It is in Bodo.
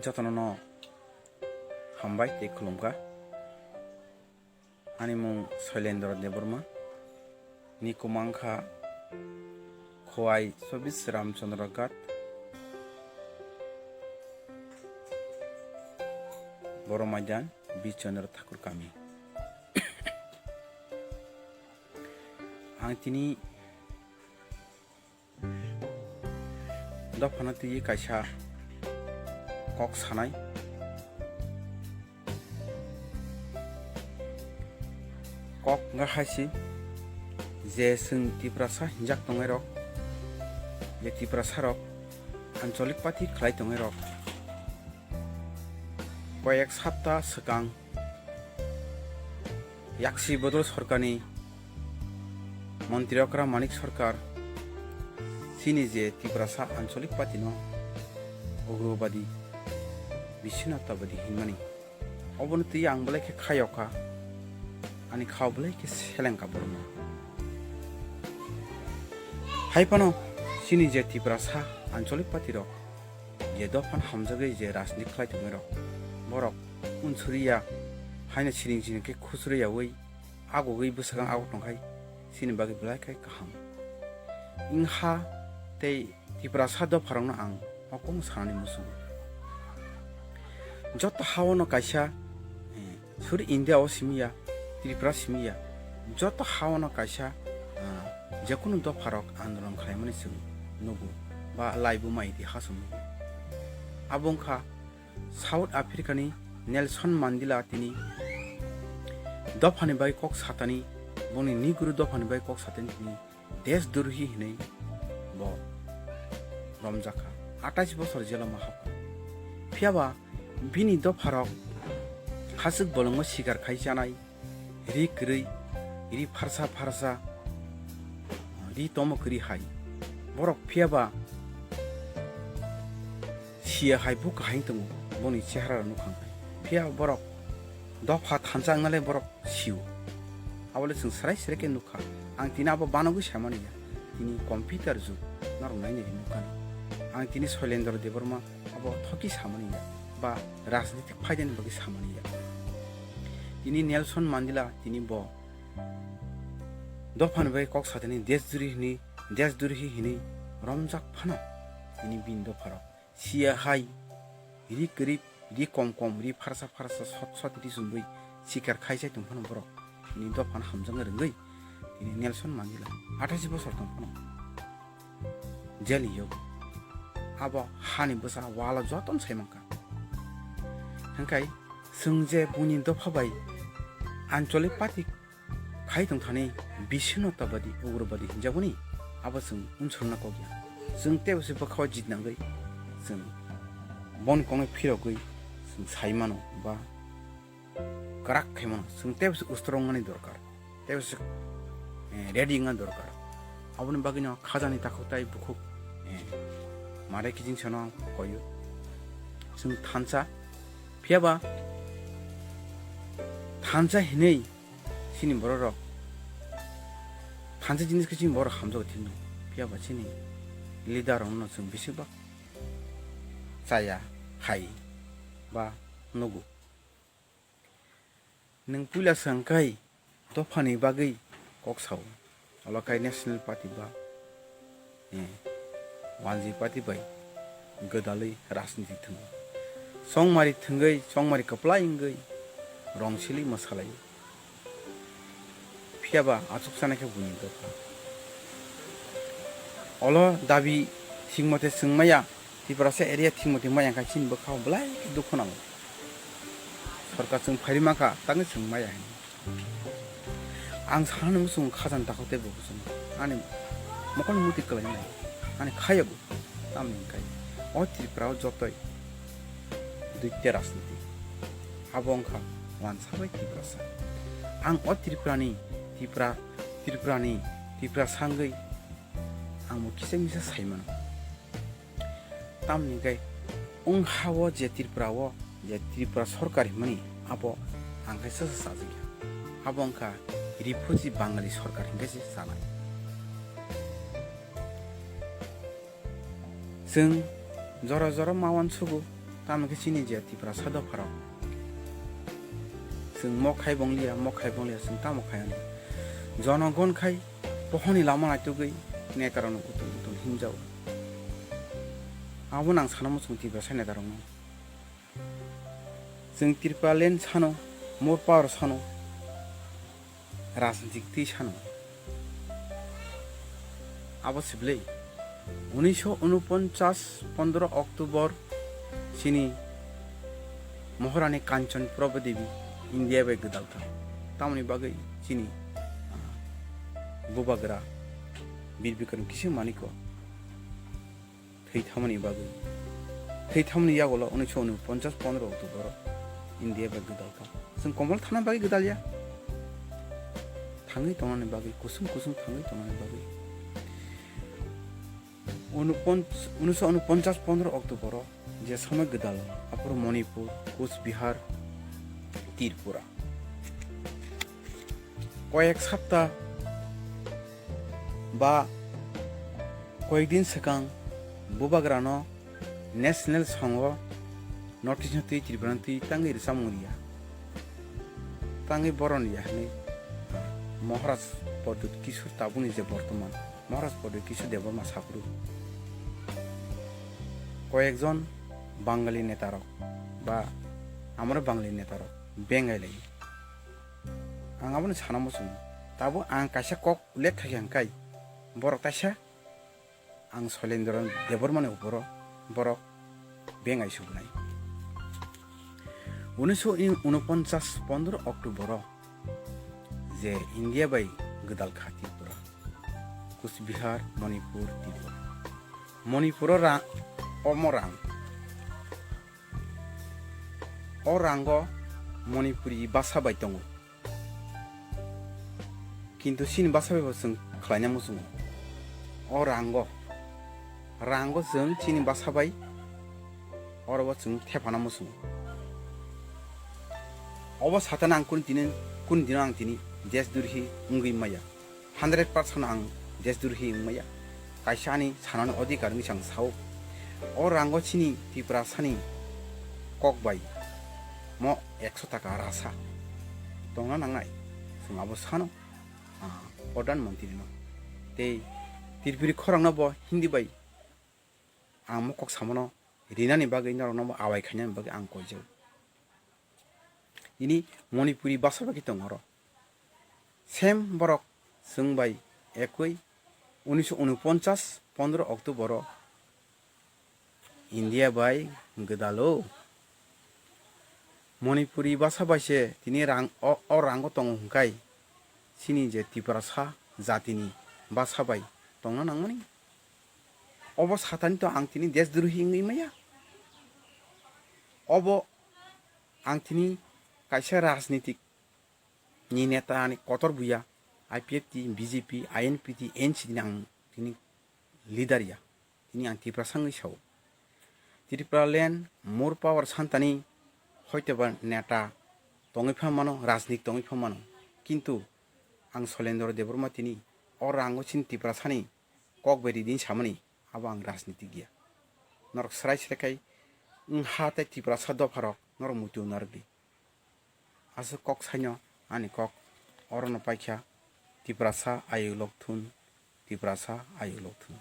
Joto no hambai te khulumka ani mung Sailendra Debbarma ni kumangkha Khai Sobis Ramchandra Gat Boromajan Bichandra Thakur kami ang tini dophanati kaisa kok sanai kok nga haisi je sung tiprasa hinjak tongai rok je tiprasa rok ancholik pati khlai tongai rok koyek sapta swkang yakshi bodol sarkarni মন্ত্রী অকরা মানিক সরকার চিনি যে ত্রিপুরা আঞ্চলিক পাতি ন অগ্রবাদী বিচ্ছিন্নতাবাদী হিনমানি অবনতি আংবলাইকে খায়কা আনি খাওবলাইকে সেলেঙ্কা বরম হাইপানো চিনি যে ত্রিপুরা আঞ্চলিক পাতি রক যে দফান হামজাগৈ যে রাজনীতি খাই দङ রক বরক উনসুরিয়া হাইনা চিরিং চিনিকে খুসুরিয়াवै আগগৈ বসাगां आग टंखाय sini bagi belai kai kaham ingha tei tipra sado farang na ang okong sanani musung joto hawono kaisa suri india o simia tripura simia joto hawono kaisa jekono do farok andolon khlaimani sung nugu ba laibu mai di hasum abongkha South Africa ni Nelson Mandela tini dofani bai kok satani boni ni guru dofani bai kok saten tini desh durhi hinai bo romjaka 28 বছর jela ma hapa phiaba bini dofarok hasuk bolong sikar khai janai ri krei ri farsa ri tomo kri hai borok phiaba sia hai buk hai tung boni chehra nukhang phia borok dofa thanjang nale borok siu awale sung sarai sereke nukha ang tina abo banogu samani ya tini computer ju naru nai ne nukan ang tini Sailendra Debbarma abo thoki samani ya ba rajnitik phaiden bagi samani ya tini Nelson Mandela tini bo dofan bai kok sateni desh durhi hini romjak phana tini bin dofaro sia hai ri krip ri kom ri farsa sot ri sumbai sikar khaisai tungphana borok ini dofan hamjang renggai ini Nelson Mandela 28 বছর tongphana jeli yo abo hani bosa wala jotom saimangka hangkai sungje buni dofabai ancholik pati khai tongthani bisinnotabadi ugrobadi hinjabuni abo sung unsurna kogya sung tebse bakhaw jitnangai sung bon kongai phirogoi sung saimano ba karak khaimano sung tebse ustrongani dorkar tebse ready ngan dorkar aboni bagino khajani takhuktai bukhuk mare kijing chano koyo sung thansa phiaba thansa hinei sini borok thansa jinis kijing bor hamjo thinu phiaba sini leader onno sung bisibak saya khai ba nugu nung pula sangkai dofani bagai kok sau alokai national party ba wanji party bai godalai rajniti thung songmari thungai songmari kapla ingai rongsili masalai phiaba achuk sanake buni dofa olo dabi thingmote sungmaya tiprasa area thingmote maya ka chin ba khaw blai dukhonang sarkar sung pharimaka tang sungmaya ang sanung sung khajan takote bo sung ani mokon muti kalai nai ani khayabu tamning kai o tripura jotoi duite rajniti abongkha wan sabai tiprasa ang o tripura sangai ang mo kisengisa saimano tamning kai ong hawo je tripura sarkar himani abo ang kaisa sajigi abongkha rifuji bangali sarkar hingasi sanai जों जरा जरा मावान सुगु tamke chini je Tiprasa do pharok sung mo khai bonglia sung tamo khai jonogon khai pohoni lama naitugui ne karon utul hinjau abo nang sanamo sung Tiprasa ne darong sung tirpalen sano mor power sano राजनीतिक ती सानो आवश्यकले 1949 15 अक्टोबर सिनी महारानी कांचन प्रभा देवी इंडिया बाय गदालथा तामनि बागै सिनी बुबाग्रा बीर बिक्रम किसे मानिको थैथामनि बागै थैथामनि यागोला 1949 15 अक्टोबर इंडिया बाय गदालथा जों कमल थाना बागै गदालिया थाङै तंनानै बागै कुसुम थाङै तंनानै बागै 1949 15 अक्टोबर जे समय गदाल अपर मणिपुर कोचबिहार त्रिपुरा कयेक सप्ताह बा कयेकदिन सिगां बुबाग्रानो नेशनेल संघ नर्थ इस्ट त्रिपुरा ताङै रिसामुरिया ताङै बरनिया महाराज पदुत किशोर ताबुनि जे बर्तमान महाराज पदुत किशोर देबर्मा साकरु कयेकजन बांगाली नेतारक बा आमर बांगाली नेतारक बेंगायलायो आं आबोनो सानामो सं ताबो आं कायसा कक उल्लेख थाखाय borok taisa आं Sailendra Debbarmani uporo borok bengai subnai 1949 15 October जे इंडिया बाय गदाल खा त्रिपुरा कुचबिहार मणिपुर त्रिपुरा मणिपुर रंगो मणिपुरी भाषा बाय दङ किन्तु सिन भाषा बाय जों खालायना मोसुं रंगो जों सिन भाषा बाय अरबो जों थेफाना मोसुं अब साथाना आं कुन दिन आं दिनै देश दुरहि उंगै माया 100% आं देश दुरहि उंमाया कायसानि सानानो अधिकार निसां साव अ रांगो चिनि त्रिपुरा सानि कक बाय म 100 टाका रासा दंना नांनाय जों आबो सानो प्रधानमंत्री न ते त्रिपुरी खरांना ब हिंदी बाय आं म कक सामनो रिनानि बागै नरनो आवाय खायनानि बागै आं कयजौ इनि मणिपुरी भाषा बागै दंरो सेम borok जों बाय एकै 1949 15 अक्टोबर इंडिया बाय गदालो मणिपुरी भाषा बायसे तिनि रंगो दङ हंखाय सिनि जे त्रिपुरा जातिनि भाषा बाय दंना नांमानि अब साथानि तो आं तिनि देश द्रोही माया अब आं तिनि कायसा राजनीतिक नि नेता नि Qatar बुया IPF BJP INP NC आं तिनि लिडार या तिनि आं त्रिपुरा सांगै साव त्रिपुरा लेन मोर पावर सान्तानि हयतोबा नेता दङैफा मानो राजनीतिक दङैफा मानो किन्तु आं Sailendra Debbarma तिनि और आंगो सिन त्रिपुरा सानि कक बायदि दिन सामनि अब आं राजनीतिक गया नरक सराय सेखाय हाते त्रिपुरा सा दफारक नर मुतु नरगि आसो कक साइनो आनि कक अरन पाइखा त्रिपुरा सा आयुलक थुन त्रिपुरा सा आयुलक थुन